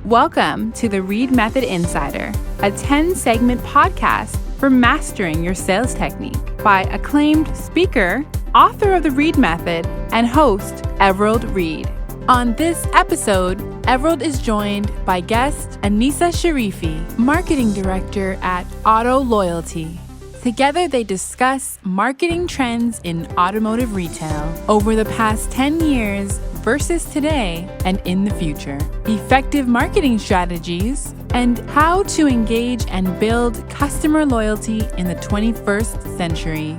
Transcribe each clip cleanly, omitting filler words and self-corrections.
Welcome to the Reid Method Insider, a 10-segment podcast for mastering your sales technique by acclaimed speaker, author of the Reid Method, and host Everolds Reid. On this episode, Everolds is joined by guest Anisa Sharifi, marketing director at Auto Loyalty. Together, they discuss marketing trends in automotive retail over the past 10 years versus today and in the future, effective marketing strategies, and how to engage and build customer loyalty in the 21st century.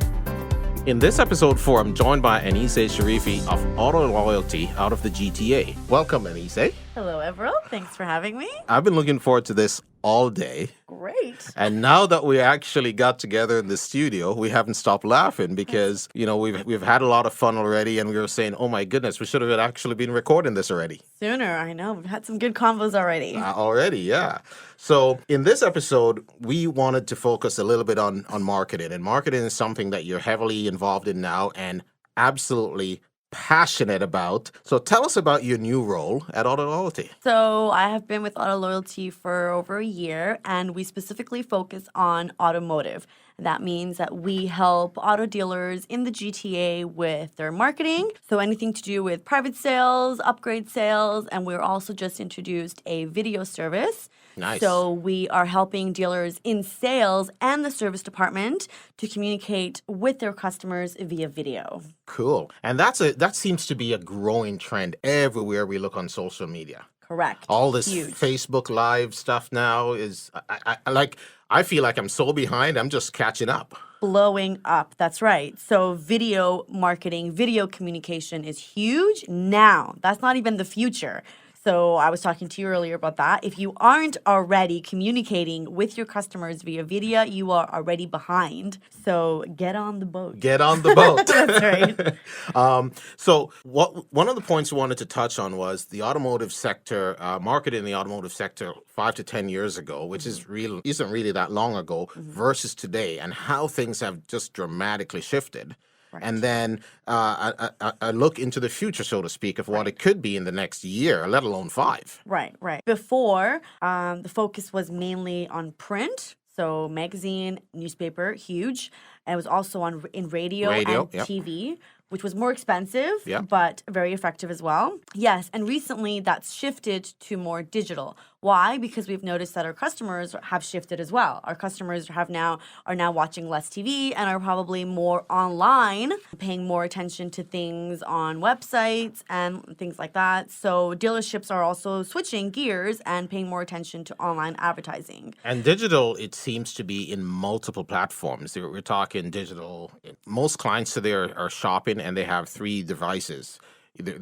In this episode 4, I'm joined by Anisa Sharifi of Auto Loyalty out of the GTA. Welcome, Anisa. Hello, Everolds. Thanks for having me. I've been looking forward to this all day. Great. And now that we actually got together in the studio, we haven't stopped laughing because, we've had a lot of fun already, and we were saying, oh my goodness, we should have actually been recording this already. Sooner, I know. We've had some good combos already. Yeah. So in this episode, we wanted to focus a little bit on marketing. And marketing is something that you're heavily involved in now and absolutely passionate about. So tell us about your new role at Auto Loyalty. So I have been with Auto Loyalty for over a year, and we specifically focus on automotive. That means that we help auto dealers in the GTA with their marketing. So anything to do with private sales, upgrade sales, and we're also just introduced a video service. Nice. So we are helping dealers in sales and the service department to communicate with their customers via video. Cool. And that seems to be a growing trend everywhere we look on social media. Correct. All this Huge. Facebook Live stuff now is, I feel like I'm so behind, I'm just catching up. Blowing up. That's right. So video marketing, video communication is huge now. That's not even the future. So I was talking to you earlier about that. If you aren't already communicating with your customers via video, you are already behind. So get on the boat. Get on the boat. That's right. So one of the points we wanted to touch on was the automotive sector, market in the automotive sector 5 to 10 years ago, which isn't really that long ago, versus today, and how things have just dramatically shifted. Right. And then a look into the future, so to speak, of what it could be in the next year, let alone 5. Right. Before, the focus was mainly on print. So magazine, newspaper, huge. And it was also in radio and TV, which was more expensive, but very effective as well. Yes, and recently that's shifted to more digital. Why? Because we've noticed that our customers have shifted as well. Our customers are now watching less TV and are probably more online, paying more attention to things on websites and things like that. So dealerships are also switching gears and paying more attention to online advertising. And digital, it seems to be in multiple platforms. We're talking digital. Most clients today are shopping and they have 3 devices. Either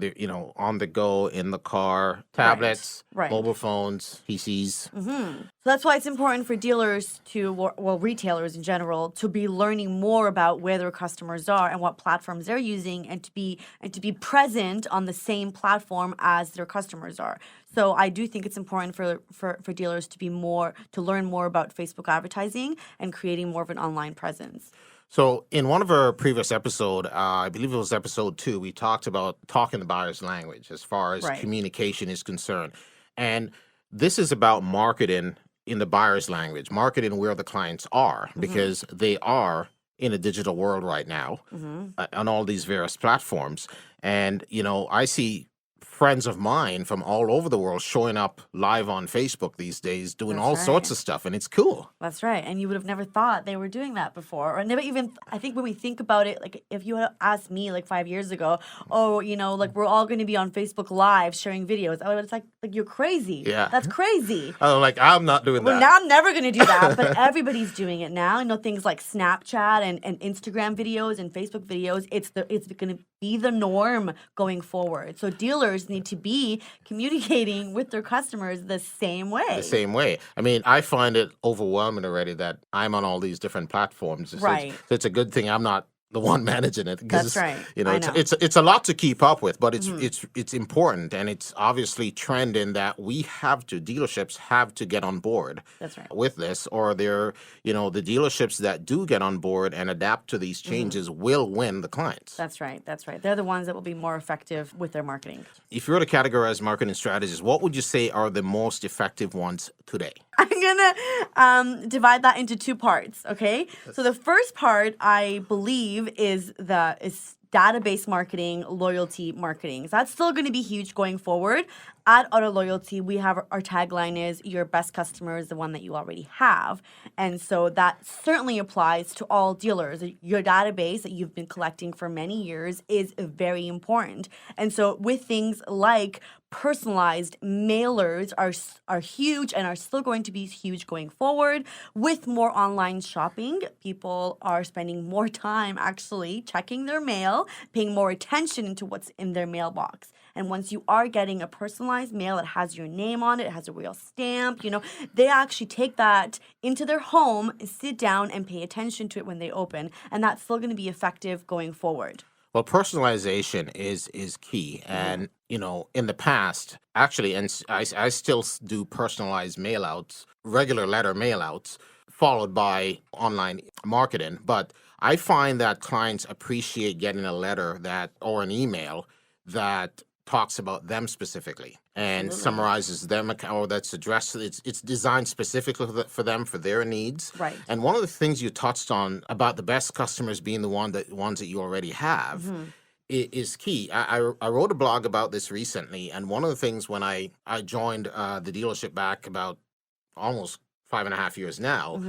on the go, in the car, tablets, mobile phones, PCs. So that's why it's important for dealers retailers in general, to be learning more about where their customers are and what platforms they're using, and to be present on the same platform as their customers are. So I do think it's important for dealers to learn more about Facebook advertising and creating more of an online presence. So in one of our previous episodes, I believe it was episode 2, we talked about talking the buyer's language as far as communication is concerned. And this is about marketing in the buyer's language, marketing where the clients are, because they are in a digital world right now on all these various platforms. And, I see friends of mine from all over the world showing up live on Facebook these days, doing sorts of stuff, and it's cool. That's right. And you would have never thought they were doing that before, or never even, I think when we think about it, like if you had asked me like 5 years ago, we're all going to be on Facebook Live sharing videos, I was like you're crazy. Yeah. That's crazy. I'm not doing that. Now I'm never going to do that, but everybody's doing it now. Things like Snapchat and Instagram videos and Facebook videos, it's going to be the norm going forward. So dealers need to be communicating with their customers the same way. I mean, I find it overwhelming already that I'm on all these different platforms. So it's a good thing I'm not the one managing it. That's right. It's a lot to keep up with, but it's important, and it's obviously trending that dealerships have to get on board. That's right. With this, or the dealerships that do get on board and adapt to these changes will win the clients. That's right. They're the ones that will be more effective with their marketing. If you were to categorize marketing strategies, what would you say are the most effective ones today? I'm gonna divide that into two parts. Okay, so the first part I believe is database marketing, loyalty marketing. So that's still going to be huge going forward. At Auto Loyalty, we have our tagline is your best customer is the one that you already have. And so that certainly applies to all dealers. Your database that you've been collecting for many years is very important. And so with things like personalized mailers are huge and are still going to be huge going forward. With more online shopping, people are spending more time actually checking their mail, paying more attention to what's in their mailbox. And once you are getting a personalized mail that has your name on it, it has a real stamp, they actually take that into their home, sit down and pay attention to it when they open. And that's still going to be effective going forward. Well, personalization is key. And, in the past, actually, and I still do personalized mailouts, regular letter mailouts, followed by online marketing. But I find that clients appreciate getting a letter or an email that talks about them specifically and summarizes them, or that's addressed. It's designed specifically for them, for their needs. Right. And one of the things you touched on about the best customers being the ones that you already have is key. I wrote a blog about this recently, and one of the things when I joined the dealership back about almost 5.5 years now,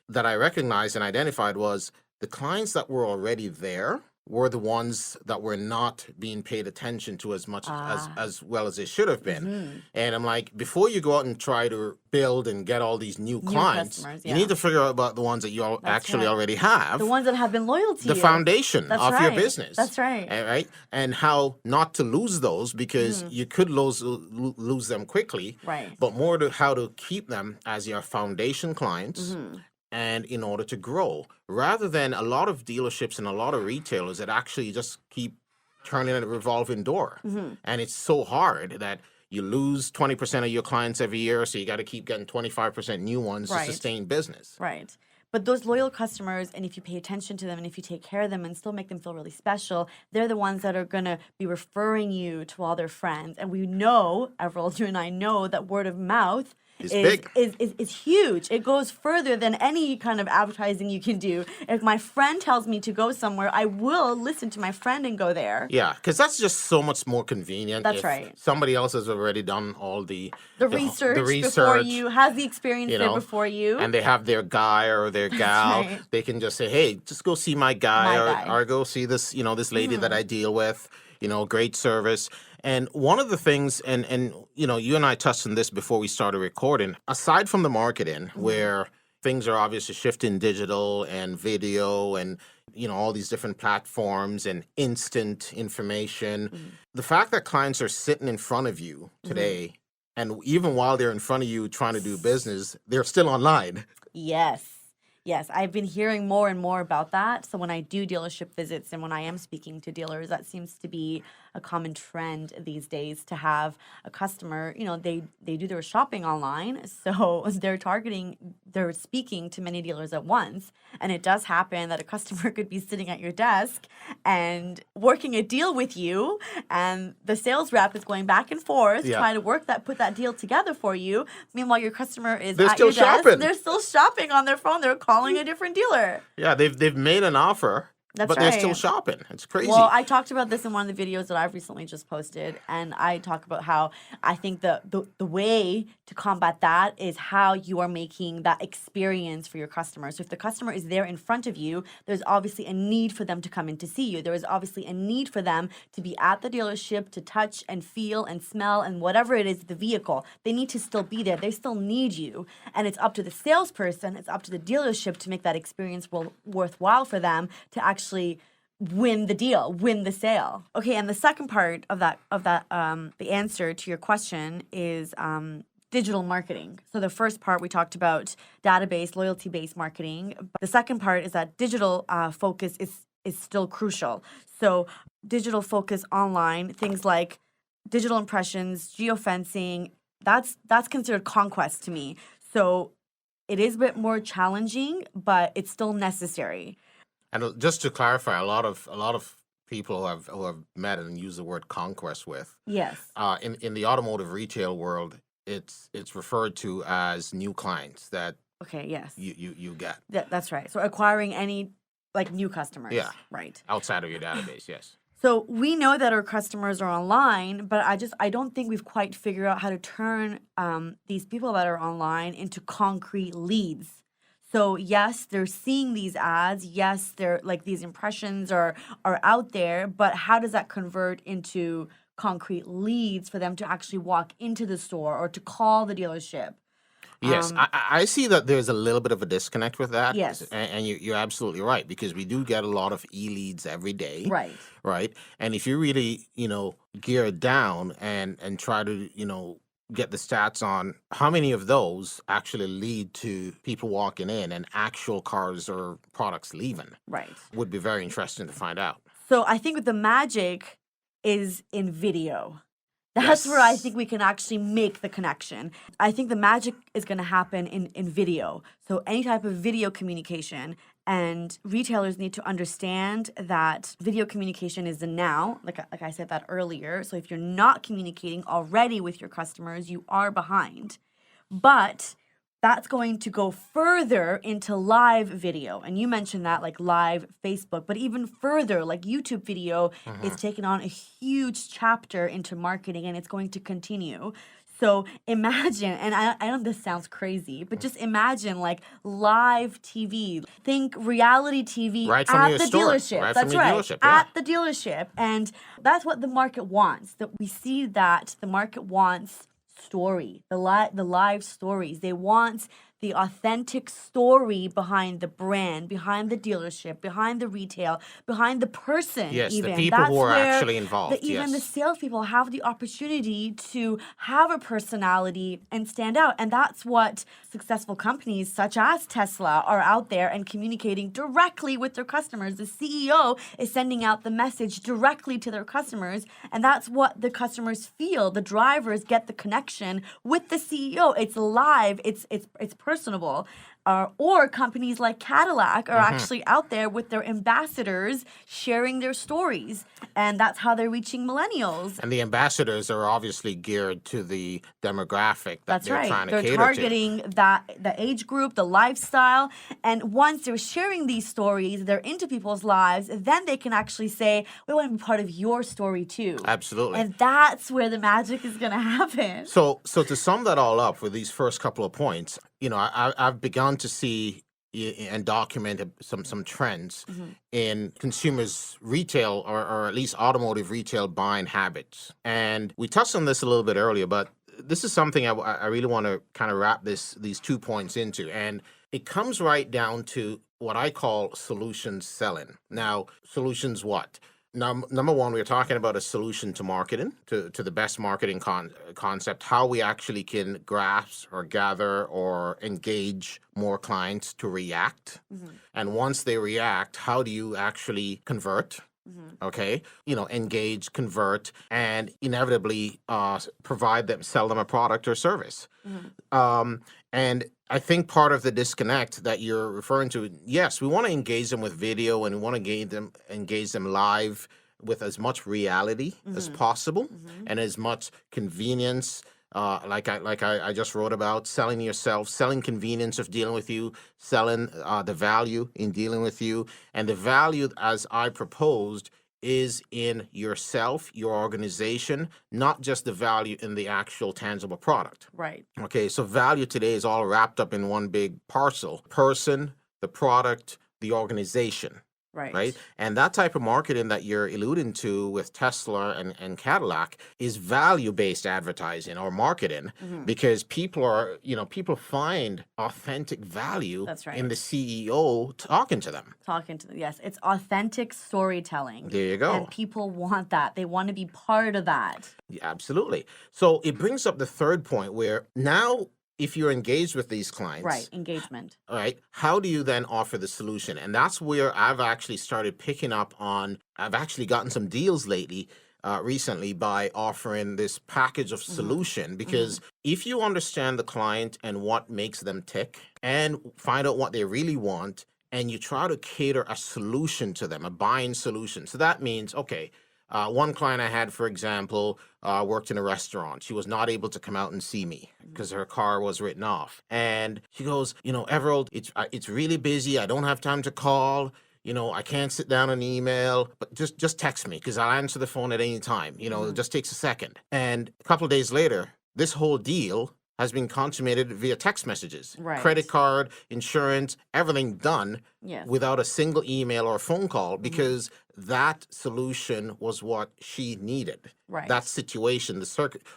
that I recognized and identified was the clients that were already there were the ones that were not being paid attention to as much as well as they should have been. And I'm like, before you go out and try to build and get all these new clients, you need to figure out about the ones that you already have. The ones that have been loyal to you. The foundation of your business. That's right. Right? And how not to lose those, because you could lose them quickly. Right. But more to how to keep them as your foundation clients. And in order to grow, rather than a lot of dealerships and a lot of retailers that actually just keep turning a revolving door. And it's so hard that you lose 20% of your clients every year, so you got to keep getting 25% new ones to sustain business. Right. But those loyal customers, and if you pay attention to them and if you take care of them and still make them feel really special, they're the ones that are going to be referring you to all their friends. And we know, Everolds, you and I know that word of mouth is huge. It goes further than any kind of advertising you can do. If my friend tells me to go somewhere, I will listen to my friend and go there. Yeah, because that's just so much more convenient. That's right. Somebody else has already done all the research before you, has the experience there before you. And they have their guy or their gal. Right. They can just say, hey, just go see my guy, or go see this, this lady that I deal with. Great service. And one of the things, and you and I touched on this before we started recording, aside from the marketing, where things are obviously shifting digital and video and, all these different platforms and instant information, the fact that clients are sitting in front of you today, and even while they're in front of you trying to do business, they're still online. Yes, I've been hearing more and more about that. So when I do dealership visits and when I am speaking to dealers, that seems to be a common trend these days, to have a customer, they do their shopping online. So they're speaking to many dealers at once. And it does happen that a customer could be sitting at your desk and working a deal with you. And the sales rep is going back and forth, trying to put that deal together for you. Meanwhile, your customer is at your desk. They're still shopping on their phone. They're calling a different dealer. Yeah, they've made an offer. But they're still shopping. It's crazy. Well, I talked about this in one of the videos that I've recently just posted, and I talk about how I think the way to combat that is how you are making that experience for your customer. So if the customer is there in front of you, there's obviously a need for them to come in to see you. There is obviously a need for them to be at the dealership, to touch and feel and smell and whatever it is, the vehicle. They need to still be there. They still need you. And it's up to the salesperson, it's up to the dealership to make that experience worthwhile for them to actually win the deal, win the sale. Okay, and the second part of that, the answer to your question is digital marketing. So the first part we talked about database, loyalty-based marketing. But the second part is that digital focus is is still crucial. So digital focus online, things like digital impressions, geofencing, that's considered conquest to me. So it is a bit more challenging, but it's still necessary. And just to clarify, a lot of people who have met and used the word conquest with. Yes. In the automotive retail world, it's referred to as new clients that okay, yes. you get. That's right. So acquiring any like new customers. Yeah. Right. Outside of your database, yes. So we know that our customers are online, but I don't think we've quite figured out how to turn these people that are online into concrete leads. So yes, they're seeing these ads. Yes, they're like these impressions are out there, but how does that convert into concrete leads for them to actually walk into the store or to call the dealership? Yes, I see that there's a little bit of a disconnect with that. Yes. And you're absolutely right, because we do get a lot of e-leads every day. Right. Right. And if you really, gear it down and try to, get the stats on how many of those actually lead to people walking in and actual cars or products leaving. Right. Would be very interesting to find out. So I think the magic is in video. That's where I think we can actually make the connection. I think the magic is going to happen in video. So any type of video communication, and retailers need to understand that video communication is the now, like I said that earlier. So if you're not communicating already with your customers, you are behind. But that's going to go further into live video. And you mentioned that, like live Facebook, but even further, like YouTube video is taking on a huge chapter into marketing, and it's going to continue. So imagine, and I know this sounds crazy, but just imagine like live TV. Think reality TV right from at the store. dealership. Right That's from right, dealership, yeah. At the dealership. And that's what the market wants. That we see that the market wants story, the live stories. They want the authentic story behind the brand, behind the dealership, behind the retail, behind the person. Yes, even. the people That's who are where actually involved. Even the salespeople have the opportunity to have a personality and stand out. And that's what successful companies such as Tesla are out there and communicating directly with their customers. The CEO is sending out the message directly to their customers, and that's what the customers feel. The drivers get the connection with the CEO. It's live. It's personable. Or companies like Cadillac are actually out there with their ambassadors sharing their stories. And that's how they're reaching millennials. And the ambassadors are obviously geared to the demographic that they're trying to cater to. They're targeting the age group, the lifestyle. And once they're sharing these stories, they're into people's lives, then they can actually say, we want to be part of your story too. Absolutely. And that's where the magic is going to happen. So to sum that all up with these first couple of points, I've begun to see and document some trends in consumers' retail or at least automotive retail buying habits. And we touched on this a little bit earlier, but this is something I really want to kind of wrap these 2 points into. And it comes right down to what I call solutions selling. Now, solutions what? Now, number one, we're talking about a solution to marketing, to the best marketing concept, how we actually can grasp or gather or engage more clients to react. And once they react, how do you actually convert? Okay, engage, convert, and inevitably sell them a product or service. And I think part of the disconnect that you're referring to, yes, we want to engage them with video and we want to engage them live with as much reality as possible and as much convenience. Like I just wrote about, selling yourself, selling convenience of dealing with you, selling the value in dealing with you. And the value, as I proposed, is in yourself, your organization, not just the value in the actual tangible product. Right. Okay, so value today is all wrapped up in one big parcel: person, the product, the organization. Right. And that type of marketing that you're alluding to with Tesla and Cadillac is value-based advertising or marketing, because people find authentic value in the CEO talking to them. Yes. It's authentic storytelling. There you go. And people want that. They want to be part of that. Yeah, absolutely. So it brings up the third point, where now if you're engaged with these clients, right, engagement, all right, how do you then offer the solution? And that's where I've actually started picking up on. I've actually gotten some deals lately, recently, by offering this package of solution, because if you understand the client and what makes them tick and find out what they really want, and you try to cater a solution to them, a buying solution. So that means, okay, one client I had, for example, worked in a restaurant. She was not able to come out and see me because her car was written off. And she goes, Everold, it's really busy. I don't have time to call. I can't sit down and email, but just text me because I'll answer the phone at any time. It just takes a second. And a couple of days later, this whole deal has been consummated via text messages. Right. Credit card, insurance, everything done without a single email or phone call, because that solution was what she needed. Right. That situation,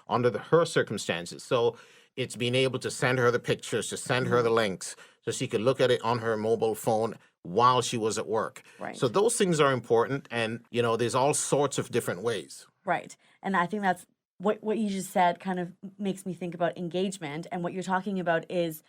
under her circumstances. So it's being able to send her the pictures, to send her the links, so she could look at it on her mobile phone while she was at work. Right. So those things are important, and there's all sorts of different ways. Right. And I think that's what you just said kind of makes me think about engagement, and what you're talking about is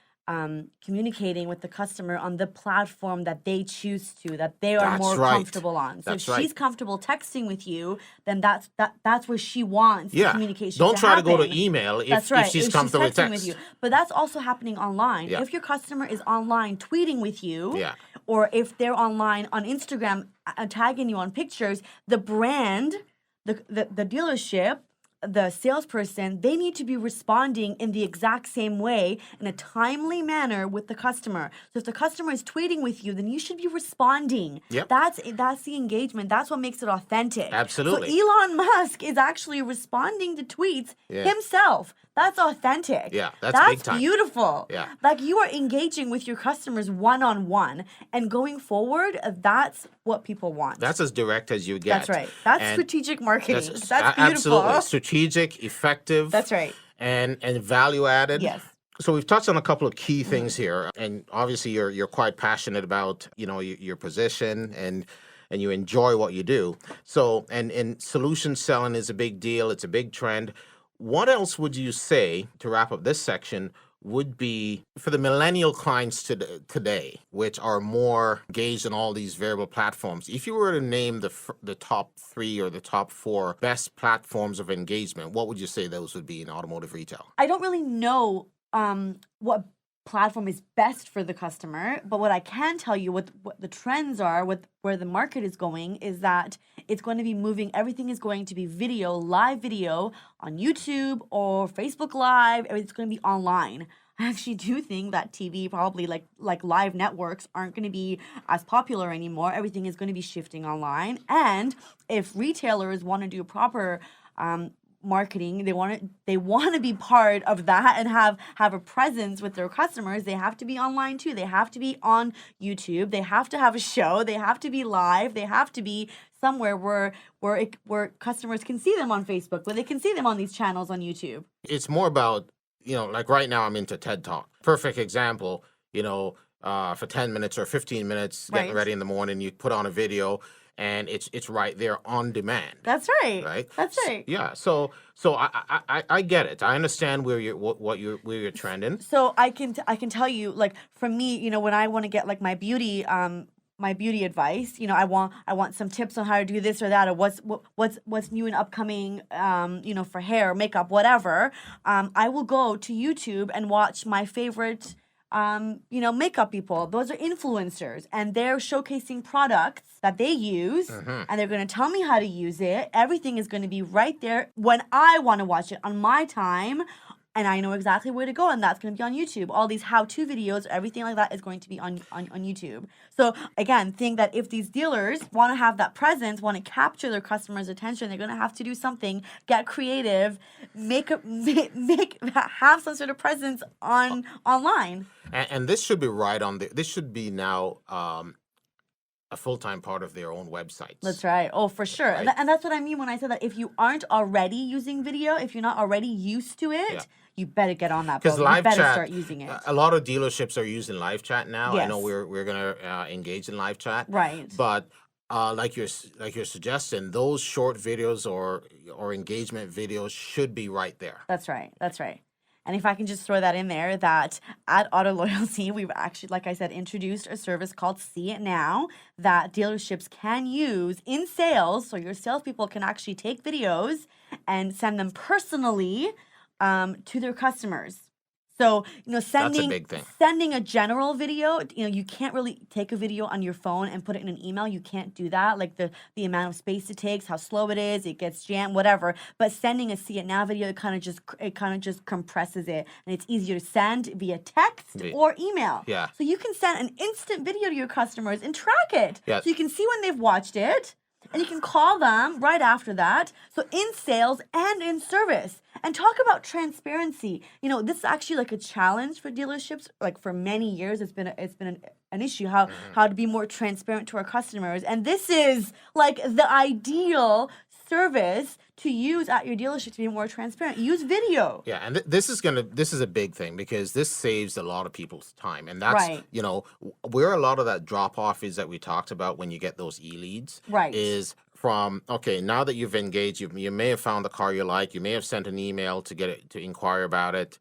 communicating with the customer on the platform that they choose to, that they are more comfortable on. So if she's comfortable texting with you, then that's where she wants the communication. Don't try to go to email if she's comfortable with text. With you. But that's also happening online. Yeah. If your customer is online tweeting with you, or if they're online on Instagram tagging you on pictures, the brand, the dealership, the salesperson, they need to be responding in the exact same way, in a timely manner with the customer. So if the customer is tweeting with you, then you should be responding. Yep. That's the engagement. That's what makes it authentic. Absolutely. So Elon Musk is actually responding to tweets himself. That's authentic. Yeah, that's big time. Beautiful. Yeah. Like, you are engaging with your customers one-on-one, and going forward, that's what people want. That's as direct as you get. That's right. That's strategic marketing. That's beautiful. Absolutely. Strategic, effective. That's right. And value added. Yes. So we've touched on a couple of key things here, and obviously you're quite passionate about your position, and you enjoy what you do. So and solution selling is a big deal. It's a big trend. What else would you say, to wrap up this section, would be for the millennial clients today, which are more engaged in all these variable platforms? If you were to name the top 3 or the top 4 best platforms of engagement, what would you say those would be in automotive retail? I don't really know what platform is best for the customer, but what I can tell you, what the trends are, where the market is going, is that it's going to be moving. Everything is going to be video, live video on YouTube or Facebook Live. It's going to be online. I actually do think that TV, probably like live networks, aren't going to be as popular anymore. Everything is going to be shifting online. And if retailers want to do proper marketing, they want to be part of that and have a presence with their customers, they have to be online too. They have to be on YouTube. They have to have a show. They have to be live. They have to be somewhere where customers can see them on Facebook, where they can see them on these channels on YouTube. It's more about, like right now I'm into TED Talk. Perfect example, for 10 minutes or 15 minutes, getting ready in the morning, you put on a video, and it's right there on demand. That's right. Right. That's right. Yeah. So I get it. I understand where you're trending. So I can tell you, like, for me, when I want to get like my beauty advice, I want some tips on how to do this or that, or what's new and upcoming, for hair, makeup, whatever. I will go to YouTube and watch my favorite makeup people. Those are influencers, and they're showcasing products that they use, and they're going to tell me how to use it. Everything is going to be right there when I want to watch it on my time, and I know exactly where to go, and that's going to be on YouTube. All these how-to videos, everything like that is going to be on YouTube. So again, think that if these dealers want to have that presence, want to capture their customers' attention, they're going to have to do something, get creative, have some sort of presence online. And this should be this should be now a full-time part of their own websites. That's right. Oh, for sure. Right? And that's what I mean when I said that if you aren't already using video, if you're not already used to it, you better get on that boat. You better start using it. A lot of dealerships are using live chat now. Yes. I know we're going to engage in live chat. Right. But like you're suggesting, those short videos or engagement videos should be right there. That's right. That's right. And if I can just throw that in there, that at Auto Loyalty, we've actually, like I said, introduced a service called Seeit Now that dealerships can use in sales. So your salespeople can actually take videos and send them personally to their customers. So, sending That's a big thing. Sending a general video, you can't really take a video on your phone and put it in an email. You can't do that. Like the amount of space it takes, how slow it is, it gets jammed, whatever. But sending a Seeit Now video, it kind of just compresses it, and it's easier to send via text or email. Yeah. So you can send an instant video to your customers and track it. Yeah. So you can see when they've watched it. And you can call them right after that. So in sales and in service. And talk about transparency. This is actually like a challenge for dealerships. Like for many years, it's been an issue how to be more transparent to our customers. And this is like the ideal service to use at your dealership to be more transparent. Use video. Yeah, and this is a big thing because this saves a lot of people's time, and that's where a lot of that drop off is that we talked about when you get those e-leads. Right. Is from now that you've engaged, you may have found the car you like, you may have sent an email to get it to inquire about it,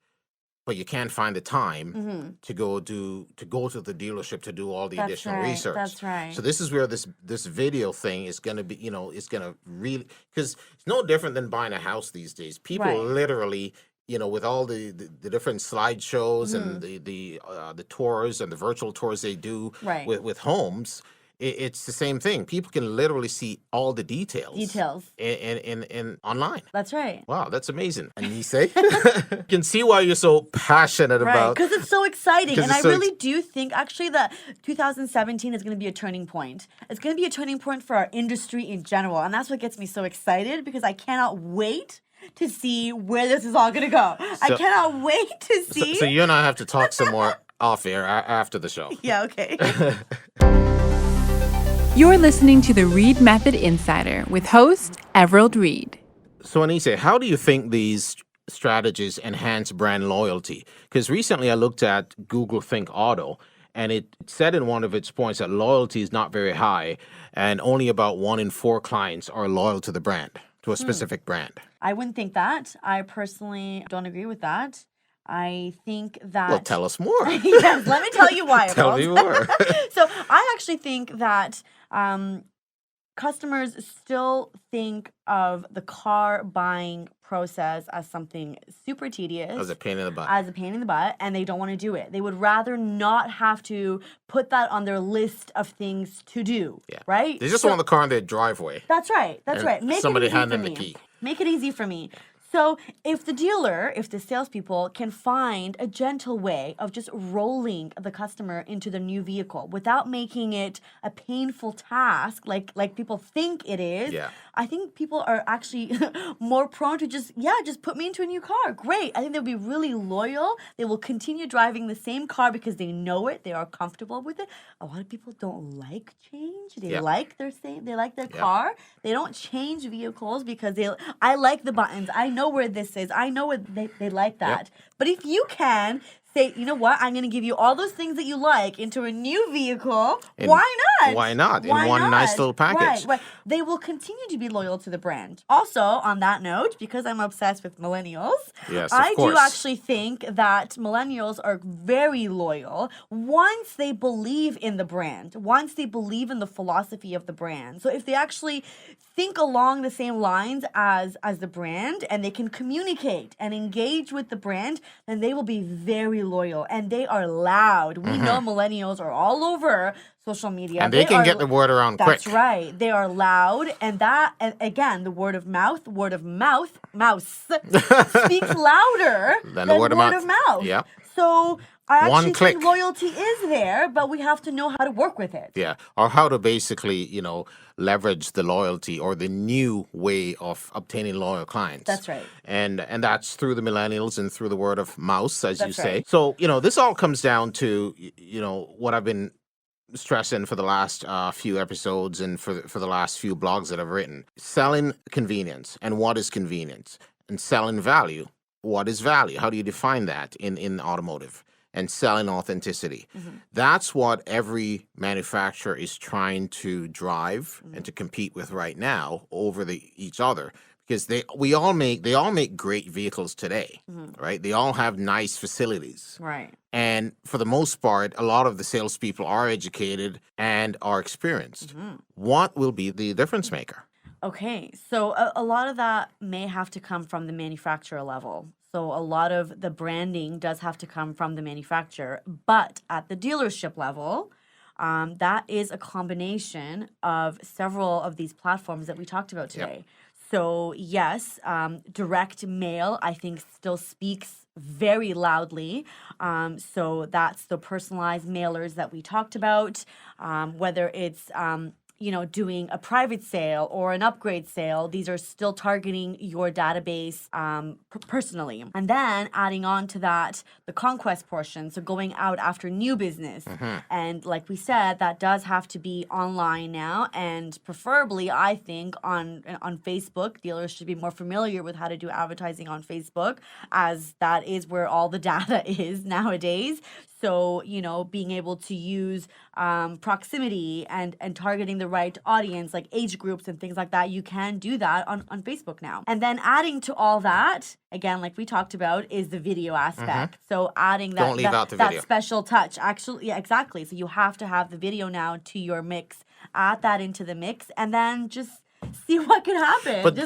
but you can't find the time to go to the dealership to do all the additional research. That's right. So this is where this video thing is going to be, is going to really, because it's no different than buying a house these days. People literally, with all the different slideshows and the tours and the virtual tours they do with homes. It's the same thing. People can literally see all the details. In online. That's right. Wow, that's amazing. And you say, you can see why you're so passionate about. Because it's so exciting. And I really do think actually that 2017 is going to be a turning point. It's going to be a turning point for our industry in general. And that's what gets me so excited because I cannot wait to see where this is all going to go. I cannot wait to see. So you and I have to talk some more off air after the show. Yeah, okay. You're listening to the Reid Method Insider with host Everolds Reid. So Anise, how do you think these strategies enhance brand loyalty? Because recently I looked at Google Think Auto, and it said in one of its points that loyalty is not very high, and only about 1 in 4 clients are loyal to the brand, to a specific brand. I wouldn't think that. I personally don't agree with that. I think that... Well, tell us more. Yes, let me tell you why. Tell me more. So I actually think that customers still think of the car buying process as something super tedious. As a pain in the butt. As a pain in the butt, and they don't want to do it. They would rather not have to put that on their list of things to do, right? They just want the car in their driveway. That's right. That's right. Make somebody it easy hand for them the me. key. Make it easy for me. So if the salespeople can find a gentle way of just rolling the customer into the new vehicle without making it a painful task like people think it is, I think people are actually more prone to just put me into a new car. Great. I think they'll be really loyal. They will continue driving the same car because they know it. They are comfortable with it. A lot of people don't like change. They like their car. They don't change vehicles because I like the buttons. I know where this is. I know what they like that. But if you can say, you know what, I'm going to give you all those things that you like into a new vehicle, why not? Why not? In one nice little package. Right. They will continue to be loyal to the brand. Also, on that note, because I'm obsessed with millennials, I do actually think that millennials are very loyal once they believe in the brand, once they believe in the philosophy of the brand. So if they actually think along the same lines as the brand and they can communicate and engage with the brand, then they will be very loyal, and they are loud. We know millennials are all over social media. And they can get the word around quick. That's right. They are loud, and again, the word of mouth speaks louder than the word of mouth. Yeah. So I actually think loyalty is there, but we have to know how to work with it. Yeah, or how to basically, leverage the loyalty or the new way of obtaining loyal clients. That's right. And that's through the millennials and through the word of mouth, as you say. So, this all comes down to, what I've been stressing for the last few episodes and for the last few blogs that I've written. Selling convenience. And what is convenience? And selling value. What is value? How do you define that in automotive? And selling authenticity. That's what every manufacturer is trying to drive and to compete with right now over each other. because they all make great vehicles today, right? They all have nice facilities, right? And for the most part, a lot of the salespeople are educated and are experienced. What will be the difference maker? Okay, so a lot of that may have to come from the manufacturer level. So a lot of the branding does have to come from the manufacturer, but at the dealership level, that is a combination of several of these platforms that we talked about today. Yep. So yes, direct mail, I think, still speaks very loudly. So that's the personalized mailers that we talked about, whether it's doing a private sale or an upgrade sale. These are still targeting your database personally. And then adding on to that, the Conquest portion, so going out after new business. And like we said, that does have to be online now, and preferably, I think, on Facebook. Dealers should be more familiar with how to do advertising on Facebook, as that is where all the data is nowadays. So, being able to use proximity and targeting the right audience, like age groups and things like that, you can do that on Facebook now. And then adding to all that, again, like we talked about, is the video aspect. So adding that special touch. Actually, yeah, exactly. So you have to have the video now to your mix. Add that into the mix, and then just see what can happen. But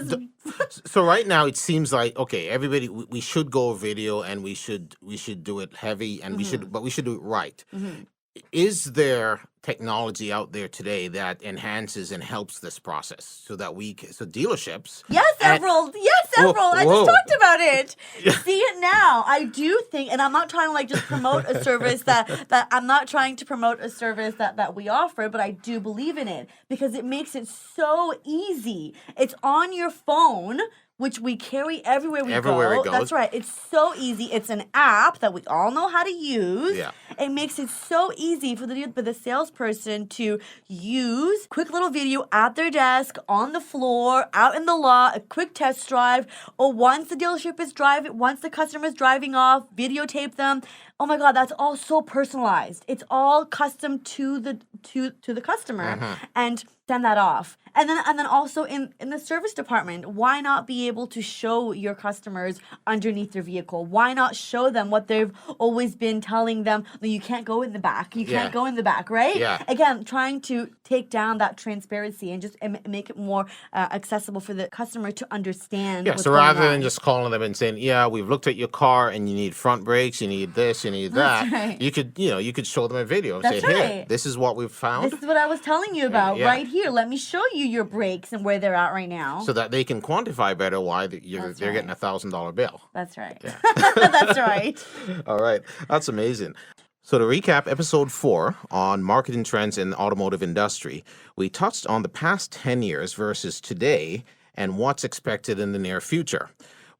so right now it seems like, okay, everybody, we should go video, and we should do it heavy, and we should do it right. Is there technology out there today that enhances and helps this process so that so dealerships? Yes, Everolds. I just talked about it. See it now. I do think, and I'm not trying to just promote a service that I'm not trying to promote a service that we offer, but I do believe in it because it makes it so easy. It's on your phone, which we carry everywhere we go. That's right. It's so easy. It's an app that we all know how to use. Yeah. It makes it so easy for the salesperson to use quick little video at their desk, on the floor, out in the lot, a quick test drive, or once the dealership is driving, once the customer is driving off, videotape them. Oh my God, that's all so personalized. It's all custom to the customer, and send that off. And then also in the service department, why not be able to show your customers underneath their vehicle? Why not show them what they've always been telling them? No, you can't go in the back. You can't go in the back, right? Yeah. Again, trying to take down that transparency and just make it more accessible for the customer to understand. Yeah. So rather than just calling them and saying, "Yeah, we've looked at your car and you need front brakes, you need this, you need that," right. You could show them a video and say, "Here, this is what we've found. This is what I was telling you about right here. Let me show you your brakes and where they're at right now," so that they can quantify better why they're getting a $1,000 bill. That's right. Yeah. That's right. All right, that's amazing. So to recap episode 4 on marketing trends in the automotive industry, we touched on the past 10 years versus today and what's expected in the near future.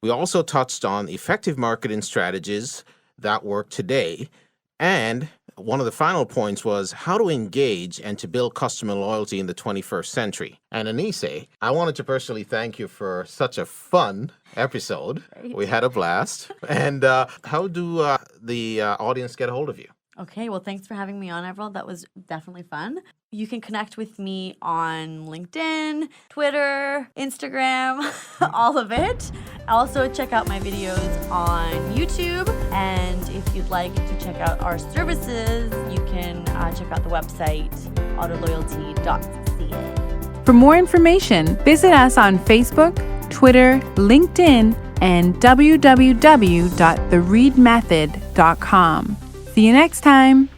We also touched on effective marketing strategies that work today, and one of the final points was how to engage and to build customer loyalty in the 21st century. And Anise, I wanted to personally thank you for such a fun episode. Great. We had a blast. And how do the audience get a hold of you? Okay, well, thanks for having me on, Everald. That was definitely fun. You can connect with me on LinkedIn, Twitter, Instagram, all of it. Also, check out my videos on YouTube. And if you'd like to check out our services, you can check out the website, autoloyalty.ca. For more information, visit us on Facebook, Twitter, LinkedIn, and www.thereidmethod.com. See you next time.